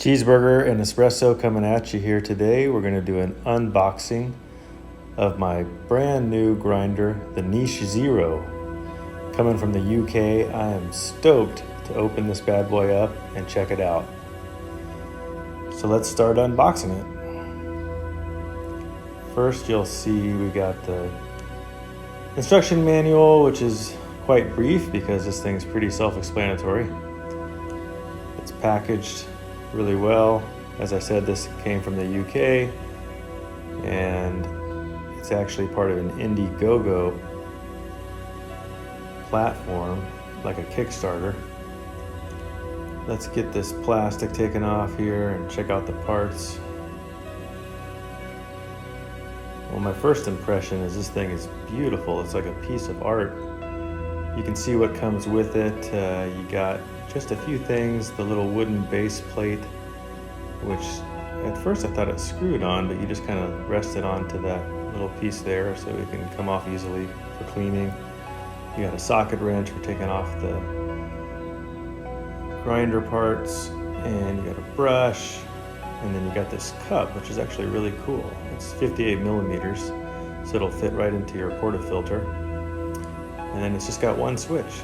Cheeseburger and espresso coming at you here today. We're going to do an unboxing of my brand new grinder, the Niche Zero. Coming from the UK, I am stoked to open this bad boy up and check it out. So let's start unboxing it. First, you'll see we got the instruction manual, which is quite brief because this thing's pretty self-explanatory. It's packaged really well. As I said, this came from the UK and it's actually part of an Indiegogo platform, like a Kickstarter. Let's get this plastic taken off here and check out the parts. Well, my first impression is this thing is beautiful. It's like a piece of art. You can see what comes with it. You got just a few things, the little wooden base plate, which at first I thought it screwed on, but you just kind of rest it onto that little piece there so it can come off easily for cleaning. You got a socket wrench for taking off the grinder parts, and you got a brush, and then you got this cup, which is actually really cool. It's 58 millimeters, so it'll fit right into your portafilter. And then it's just got one switch.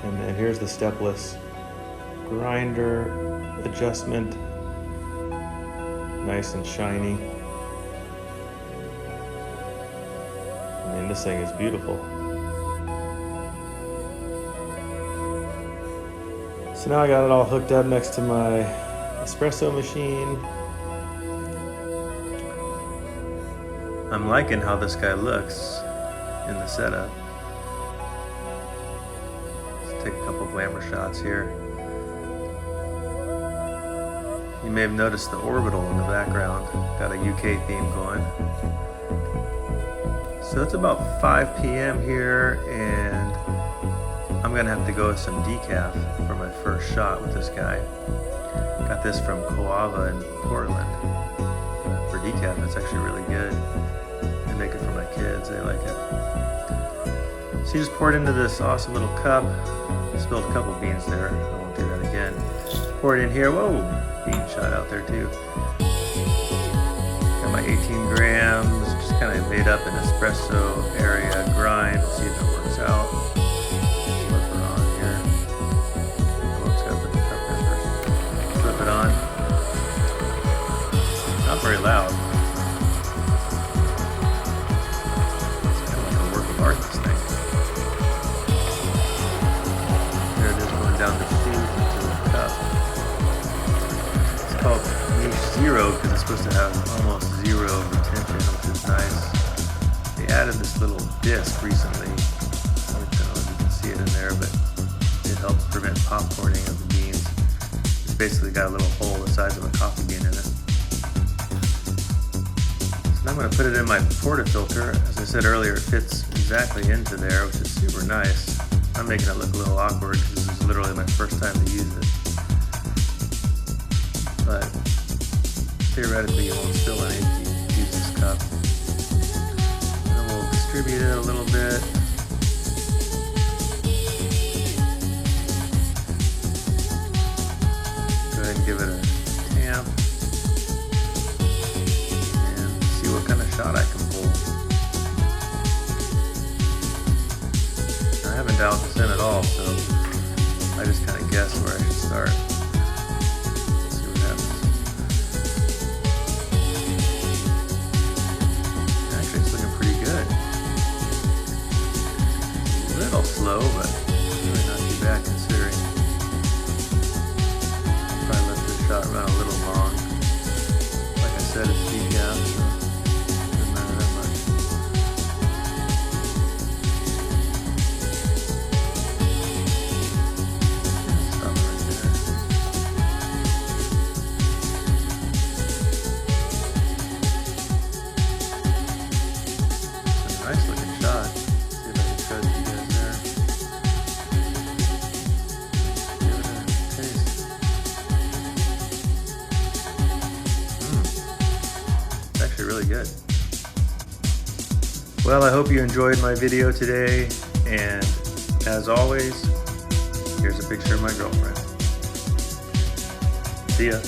And then here's the stepless grinder adjustment. Nice and shiny. I mean, this thing is beautiful. So now I got it all hooked up next to my espresso machine. I'm liking how this guy looks in the setup. Let's take a couple glamour shots here. You may have noticed the orbital in the background. Got a UK theme going. So it's about 5 p.m. here, and I'm gonna have to go with some decaf for my first shot with this guy. Got this from Coava in Portland. For decaf, it's actually really good. I make it for my kids, they like it. So you just pour it into this awesome little cup. Spilled a couple beans there, I won't do that again. Pour it in here, whoa, bean shot out there too. Got my 18 grams, just kind of made up an espresso area grind. See if it works out. Flip it on here. Oops, gotta put the cup there first. Flip it on. Not very loud. It's kind of like a work of art, this thing. There it is going down the chute into the cup. It's called Niche Zero because it's supposed to have almost zero retention, which is nice. They added this little disc recently. I don't know if you can see it in there, but it helps prevent popcorning of the beans. It's basically got a little hole the size of a coffee bean in it. So now I'm going to put it in my portafilter. As I said earlier, it fits exactly into there, which is super nice. I'm making it look a little awkward because this is literally my first time to use it. But theoretically you won't spill any if you use this cup. And then we'll distribute it a little bit. Go ahead and give it a tamp. And see what kind of shot I can pull. I haven't dialed this in at all, so I just kind of guess where I should start. Slow, but really not too bad considering. Probably let this shot run a little long. Like I said, it's decaf, so doesn't matter that much. Stop right there. It's a nice looking shot. See if I can show it to you guys there. Really good. Well, I hope you enjoyed my video today, and as always, here's a picture of my girlfriend. See ya.